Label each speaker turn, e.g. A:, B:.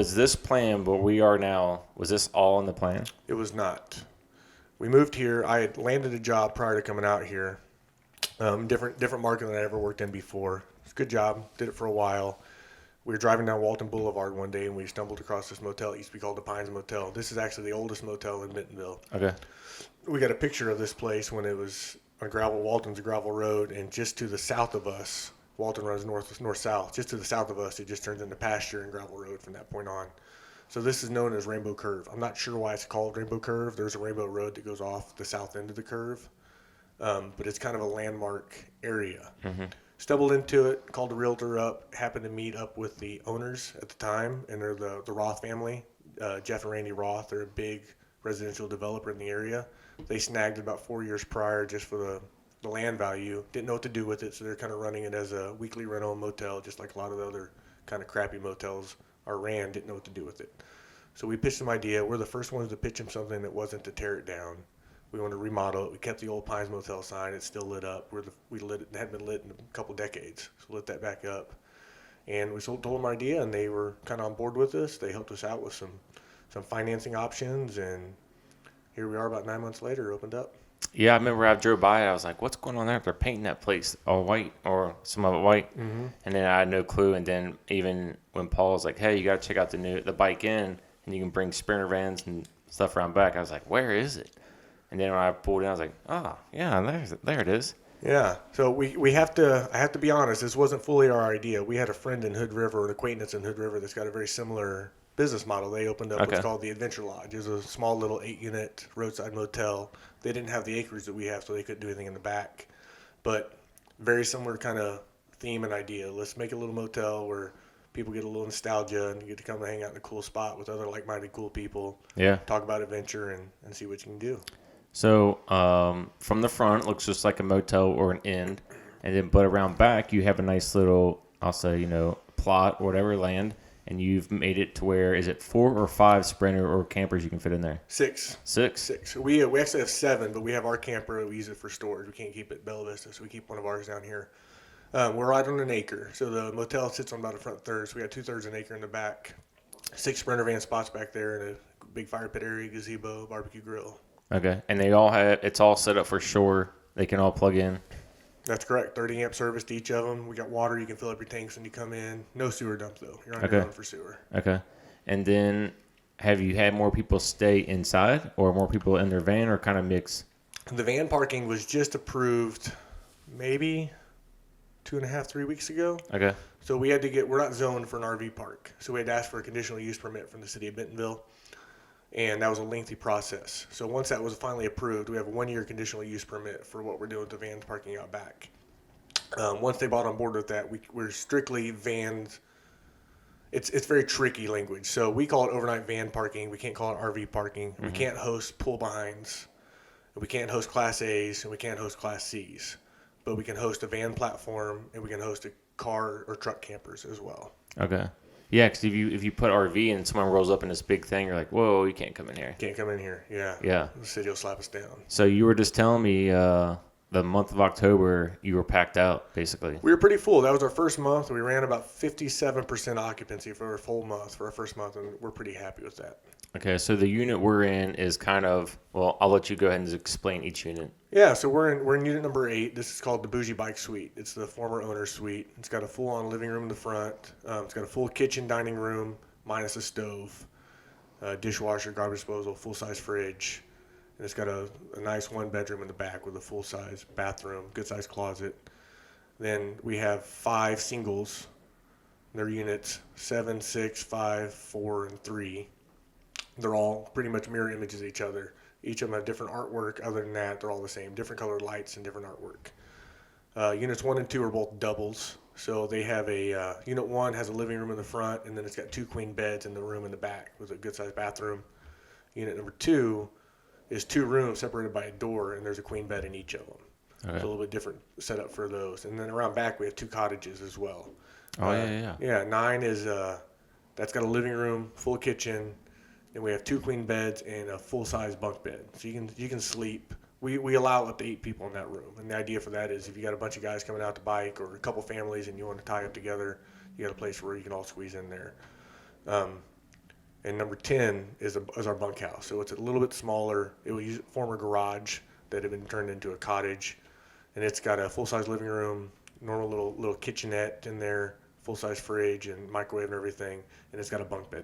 A: was this plan where we are now, was this all in the plan?
B: It was not. We moved here. I had landed a job prior to coming out here. Different market than I ever worked in before. It's a good job. Did it for a while. We were driving down Walton Boulevard one day and we stumbled across this motel. It used to be called the Pines Motel. This is actually the oldest motel in Bentonville.
A: Okay.
B: We got a picture of this place when it was on Walton's a gravel road, and just to the south of us, Walton runs north-south. Just to the south of us, it just turns into pasture and gravel road from that point on. So this is known as Rainbow Curve. I'm not sure why it's called Rainbow Curve. There's a Rainbow Road that goes off the south end of the curve, but it's kind of a landmark area.
A: Mm-hmm.
B: Stumbled into it, called a realtor up, happened to meet up with the owners at the time, and they're the Roth family, Jeff and Randy Roth. They're a big residential developer in the area. They snagged it about 4 years prior just for the land value. Didn't know what to do with it, so they're kind of running it as a weekly rental motel, just like a lot of the other kind of crappy motels are ran. Didn't know what to do with it. So we pitched some idea. We're the first ones to pitch them something that wasn't to tear it down. We wanted to remodel it. We kept the old Pines Motel sign. It's still lit up. We lit it. It hadn't been lit in a couple decades, so lit that back up. And we told them our idea, and they were kind of on board with us. They helped us out with some financing options, and here we are about 9 months later, opened up.
A: Yeah, I remember I drove by it. I was like, what's going on there? They're painting that place all white or some of it white.
B: Mm-hmm.
A: And then I had no clue. And then even when Paul was like, hey, you got to check out the bike in, and you can bring Sprinter vans and stuff around back. I was like, where is it? And then when I pulled in, I was like, oh, yeah, there it is.
B: Yeah. So I have to be honest, this wasn't fully our idea. We had a friend in Hood River, an acquaintance in Hood River that's got a very similar business model. They opened up what's called the Adventure Lodge. It was a small little 8-unit roadside motel. They didn't have the acreage that we have, so they couldn't do anything in the back. But very similar kind of theme and idea. Let's make a little motel where people get a little nostalgia and you get to come and hang out in a cool spot with other like-minded cool people.
A: Yeah.
B: Talk about adventure and see what you can do.
A: So from the front, it looks just like a motel or an inn. And then, but around back, you have a nice little, I'll say, plot or whatever land. And you've made it to where, is it 4 or 5 Sprinter or campers you can fit in there?
B: 6.
A: 6?
B: We actually have 7, but we have our camper. We use it for storage. We can't keep it at Bella Vista, so we keep one of ours down here. We're right on an acre. So the motel sits on about a front third. So we got 2/3 an acre in the back. 6 Sprinter van spots back there and a big fire pit area, gazebo, barbecue grill.
A: Okay. And they all have, it's all set up for shore. They can all plug in.
B: That's correct. 30 amp service to each of them. We got water. You can fill up your tanks when you come in. No sewer dumps, though. You're on your own for sewer.
A: Okay. And then have you had more people stay inside or more people in their van or kind of mix?
B: The van parking was just approved maybe 2.5, 3 weeks ago.
A: Okay.
B: So we had to we're not zoned for an RV park. So we had to ask for a conditional use permit from the city of Bentonville. And that was a lengthy process. So once that was finally approved, we have a 1-year conditional use permit for what we're doing with the vans parking out back. Once they bought on board with that, we're strictly vans. It's very tricky language. So we call it overnight van parking. We can't call it RV parking. Mm-hmm. We can't host pull behinds. We can't host Class A's, and we can't host Class C's. But we can host a van platform, and we can host a car or truck campers as well.
A: Okay. Yeah, because if you put RV and someone rolls up in this big thing, you're like, whoa, you can't come in here.
B: Can't come in here, yeah.
A: Yeah.
B: The city will slap us down.
A: So you were just telling me the month of October, you were packed out, basically.
B: We were pretty full. That was our first month. We ran about 57% occupancy for our full month, for our first month, and we're pretty happy with that.
A: Okay, so the unit we're in is kind of, well, I'll let you go ahead and explain each unit.
B: Yeah, so we're in unit number 8. This is called the Bougie Bike Suite. It's the former owner's suite. It's got a full-on living room in the front. It's got a full kitchen, dining room, minus a stove, dishwasher, garbage disposal, full-size fridge. And it's got a nice 1-bedroom in the back with a full-size bathroom, good-sized closet. Then we have 5 singles. They're units 7, 6, 5, 4, and 3. They're all pretty much mirror images of each other. Each of them have different artwork. Other than that, they're all the same. Different colored lights and different artwork. Units 1 and 2 are both doubles. So they have unit 1 has a living room in the front, and then it's got 2 queen beds in the room in the back with a good-sized bathroom. Unit number 2 is 2 rooms separated by a door, and there's a queen bed in each of them. Okay. It's a little bit different setup for those. And then around back, we have 2 cottages as well. Yeah, 9 is that's got a living room, full kitchen. Then we have 2 queen beds and a full-size bunk bed. So you can sleep. We allow up to 8 people in that room. And the idea for that is if you got a bunch of guys coming out to bike or a couple families and you want to tie up together, you got a place where you can all squeeze in there. And number 10 is our bunkhouse. So it's a little bit smaller. It was a former garage that had been turned into a cottage, and it's got a full-size living room, normal little kitchenette in there, full-size fridge and microwave and everything, and it's got a bunk bed